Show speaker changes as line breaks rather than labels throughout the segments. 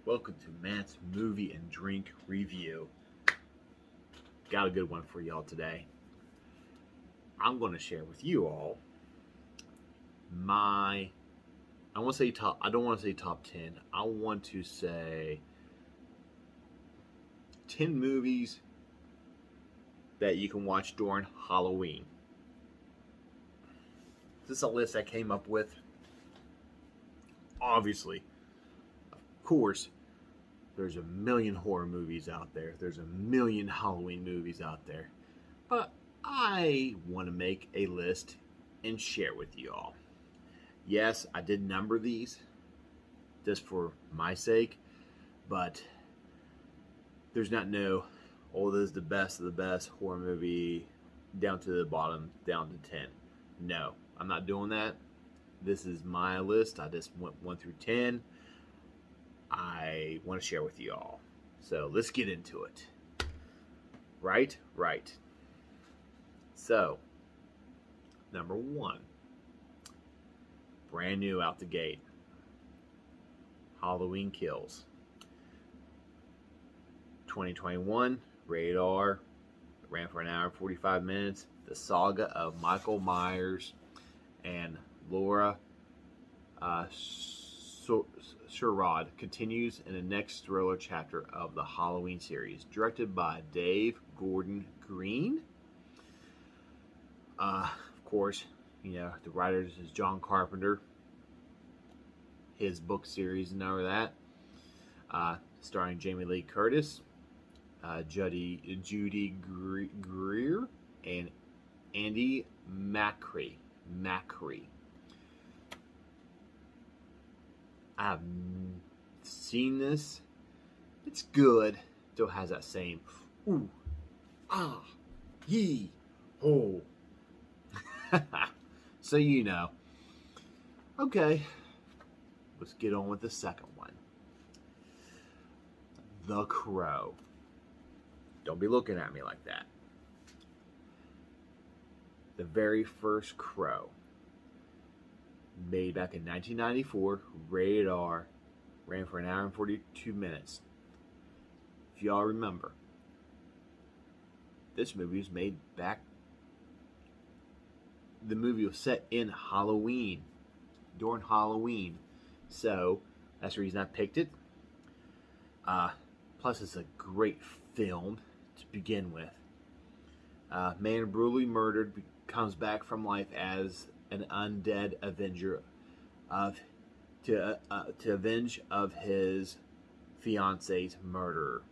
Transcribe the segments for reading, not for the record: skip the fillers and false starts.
Welcome to Matt's Movie and Drink Review. Got a good one for y'all today. I'm going to share with you all my, I want to say top, I don't want to say top 10. I want to say 10 movies that you can watch during Halloween. This is a list I came up with. Obviously, of course, there's a million horror movies out there. There's a million Halloween movies out there. But I want to make a list and share with you all. Yes, I did number these just for my sake, but there's not no, oh, this is the best of the best horror movie down to the bottom, down to 10. No, I'm not doing that. This is my list. I just went 1 through 10. I want to share with you all. So let's get into it. Right. So, number 1. Brand new out the gate. Halloween Kills. 2021, rated R. Ran for an hour and 45 minutes. The saga of Michael Myers and Laura Sherrod continues in the next thriller chapter of the Halloween series. Directed by Dave Gordon Green. Of course, the writers is John Carpenter. His book series and over that. Starring Jamie Lee Curtis, Judy Greer, and Andy Macri. I've seen this. It's good. Still has that same ooh, ah, yee, ho. So Okay, let's get on with the second one. The Crow. Don't be looking at me like that. The very first Crow. Made back in 1994, rated R, ran for an hour and 42 minutes. If y'all remember, this movie was made back. The movie was set in Halloween, during Halloween, so that's the reason I picked it. Plus, it's a great film to begin with. Man brutally murdered comes back from life as an undead avenger to avenge of his fiance's murderer.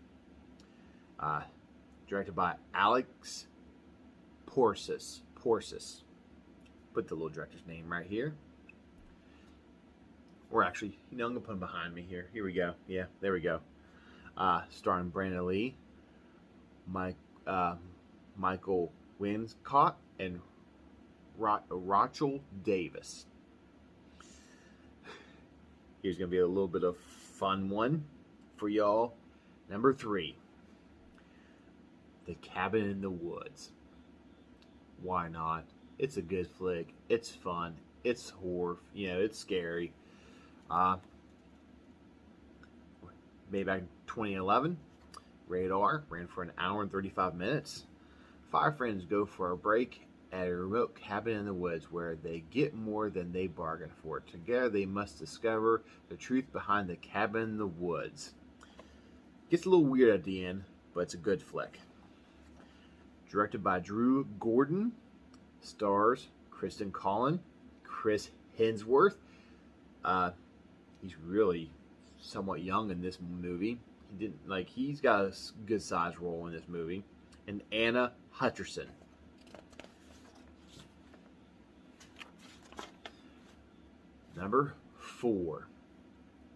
Directed by Alex Porsis. Put the little director's name right here. Or actually, I'm going to put him behind me here. Here we go. Yeah, there we go. Starring Brandon Lee, Michael Winscott, and Rachel Davis. Here's going to be a little bit of fun one for y'all. Number 3. The Cabin in the Woods. Why not? It's a good flick. It's fun. It's horror. It's scary. Made back in 2011. Rated R. Ran for an hour and 35 minutes. 5 friends go for a break at a remote cabin in the woods where they get more than they bargained for. Together they must discover the truth behind the cabin in the woods. Gets a little weird at the end, but it's a good flick. Directed by Drew Gordon. Stars Kristen Collin, Chris Hemsworth. He's really somewhat young in this movie. He's got a good size role in this movie. And Anna Hutcherson. Number 4.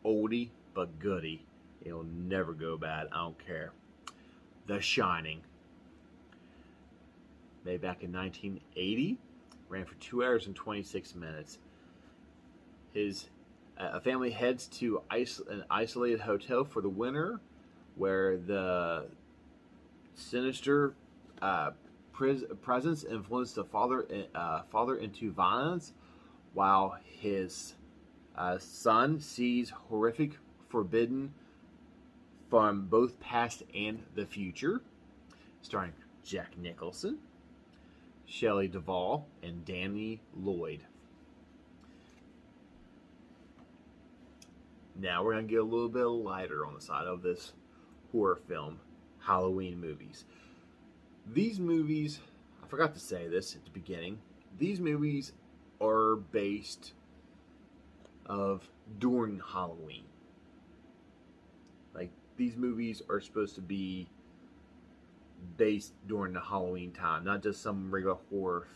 Oldie but goodie. It'll never go bad. I don't care. The Shining. Made back in 1980. Ran for 2 hours and 26 minutes. A family heads to an isolated hotel for the winter, where the sinister presence influenced the father into violence, while his son sees horrific, forbidden from both past and the future, starring Jack Nicholson, Shelley Duvall, and Danny Lloyd. Now we're going to get a little bit lighter on the side of this horror film, Halloween movies. These movies, I forgot to say this at the beginning, these movies are based during Halloween. Like, these movies are supposed to be based during the Halloween time, not just some regular horror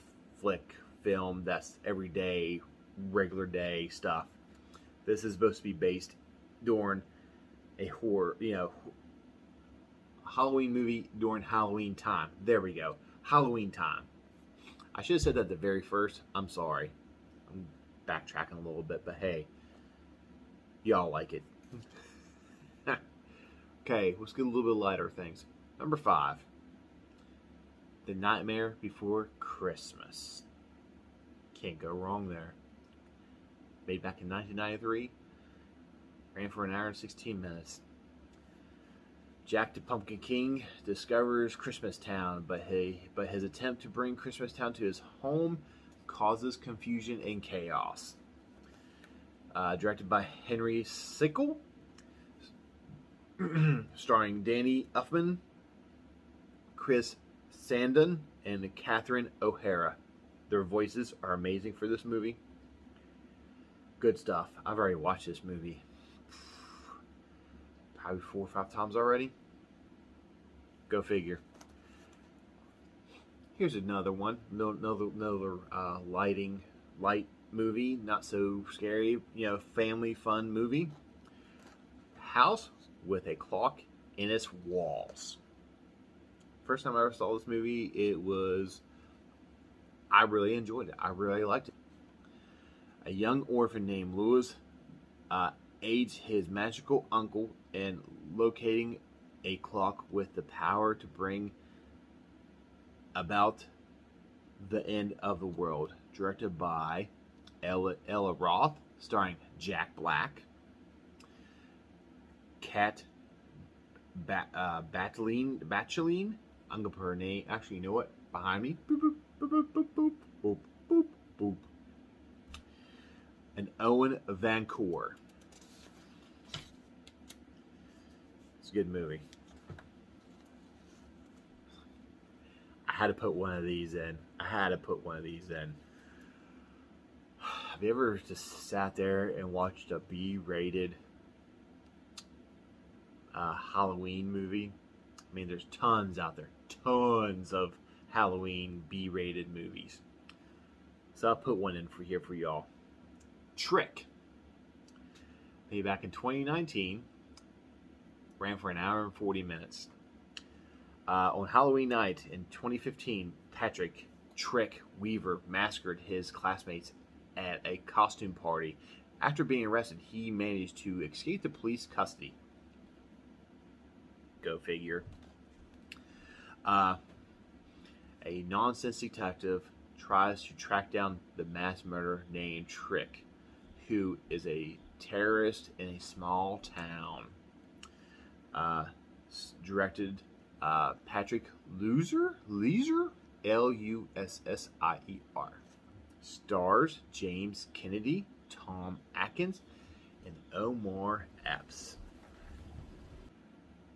flick film that's everyday, regular day stuff. This is supposed to be based during a horror, Halloween movie during Halloween time. There we go. Halloween time. I should have said that at the very first. I'm sorry. I'm backtracking a little bit, but hey, y'all like it. Okay, let's get a little bit lighter things. Number 5. The Nightmare Before Christmas. Can't go wrong there. Made back in 1993. Ran for an hour and 16 minutes. Jack the Pumpkin King discovers Christmastown, but his attempt to bring Christmastown to his home causes confusion and chaos. Directed by Henry Sickel. Starring Danny Elfman, Chris Sarandon, and Catherine O'Hara. Their voices are amazing for this movie. Good stuff. I've already watched this movie probably 4 or 5 times already. Go figure. Here's another one. Another light movie. Not so scary. Family fun movie. House with a Clock in Its Walls. First time I ever saw this movie, I really enjoyed it. I really liked it. A young orphan named Louis aids his magical uncle in locating a clock with the power to bring about the end of the world. Directed by Ella Roth, starring Jack Black, Kat Bachelin. I'm gonna put her name. Actually, you know what? Behind me. Boop, boop, boop, boop, boop, boop, boop, boop. And Owen Vancour. It's a good movie. I had to put one of these in. Have you ever just sat there and watched a B-rated Halloween movie? I mean, there's tons out there. Tons of Halloween B-rated movies. So I'll put one in for y'all. Trick. Made back in 2019. Ran for an hour and 40 minutes. On Halloween night in 2015, Patrick Trick Weaver massacred his classmates at a costume party. After being arrested, he managed to escape the police custody. Go figure. A nonsense detective tries to track down the mass murderer named Trick, who is a terrorist in a small town. Directed Patrick Lussier, Lussier. Stars James Kennedy, Tom Atkins, and Omar Epps.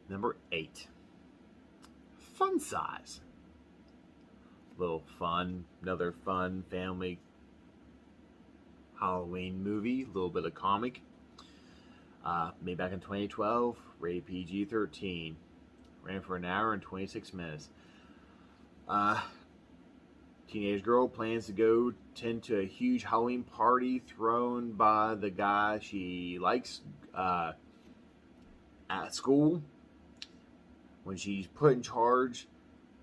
Number 8. Fun Size. Another fun family Halloween movie, a little bit of comic. Made back in 2012, rated PG-13. Ran for an hour and 26 minutes. Teenage girl plans to go tend to a huge Halloween party thrown by the guy she likes at school. When she's put in charge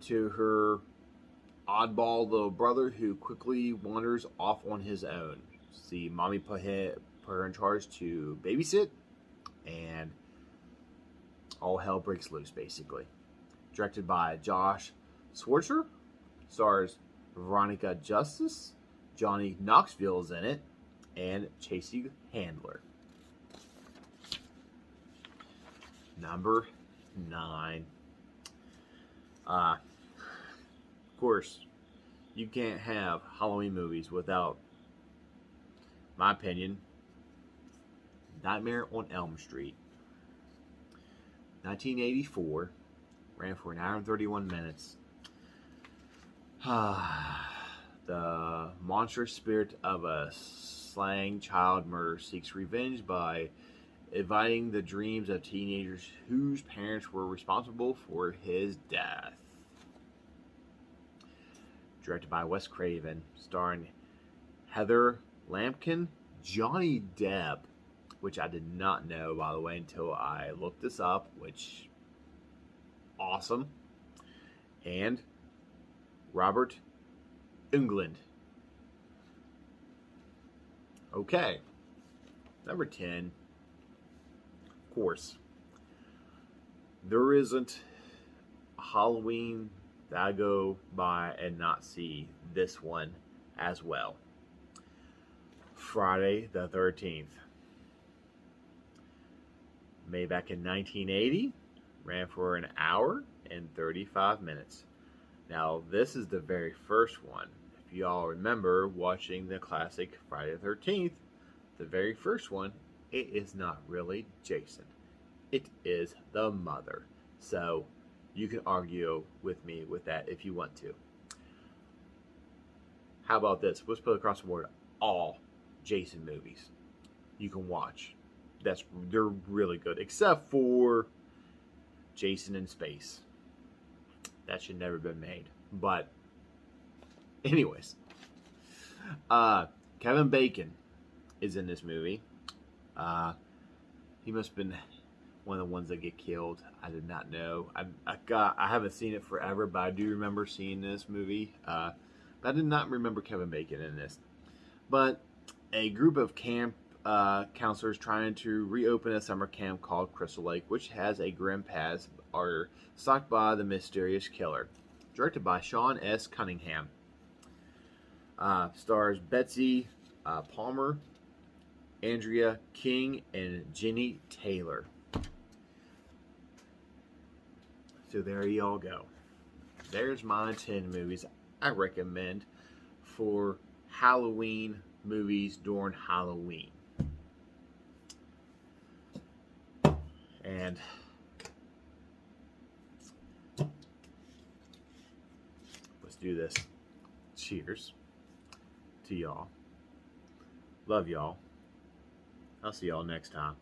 to her oddball little brother who quickly wanders off on his own. See, mommy put her in charge to babysit, and all hell breaks loose, basically. Directed by Josh Schwartzer. Stars Veronica Justice, Johnny Knoxville is in it, and Chasey Handler. Number 9. Of course, you can't have Halloween movies without, my opinion, Nightmare on Elm Street. 1984, ran for an hour and 31 minutes. The monstrous spirit of a slain child murderer seeks revenge by inviting the dreams of teenagers whose parents were responsible for his death. Directed by Wes Craven, starring Heather Lampkin, Johnny Depp, which I did not know, by the way, until I looked this up, which, awesome, and Robert Englund. Okay, number 10. Of course, there isn't a Halloween that I go by and not see this one as well. Friday the 13th. Made back in 1980, ran for an hour and 35 minutes. Now, this is the very first one. If you all remember watching the classic Friday the 13th, the very first one, it is not really Jason. It is the mother. So, you can argue with me with that if you want to. How about this? Let's put across the board all Jason movies you can watch. They're really good, except for Jason in Space. That should never been made. But anyways, Kevin Bacon is in this movie. He must have been one of the ones that get killed. I did not know. I haven't seen it forever, but I do remember seeing this movie. But I did not remember Kevin Bacon in this. But a group of camp counselors trying to reopen a summer camp called Crystal Lake, which has a grim past, are stalked by the mysterious killer. Directed by Sean S. Cunningham. Stars Betsy Palmer, Andrea King, and Jenny Taylor. So there you all go. There's my 10 movies I recommend for Halloween movies during Halloween. And let's do this. Cheers to y'all. Love y'all. I'll see y'all next time.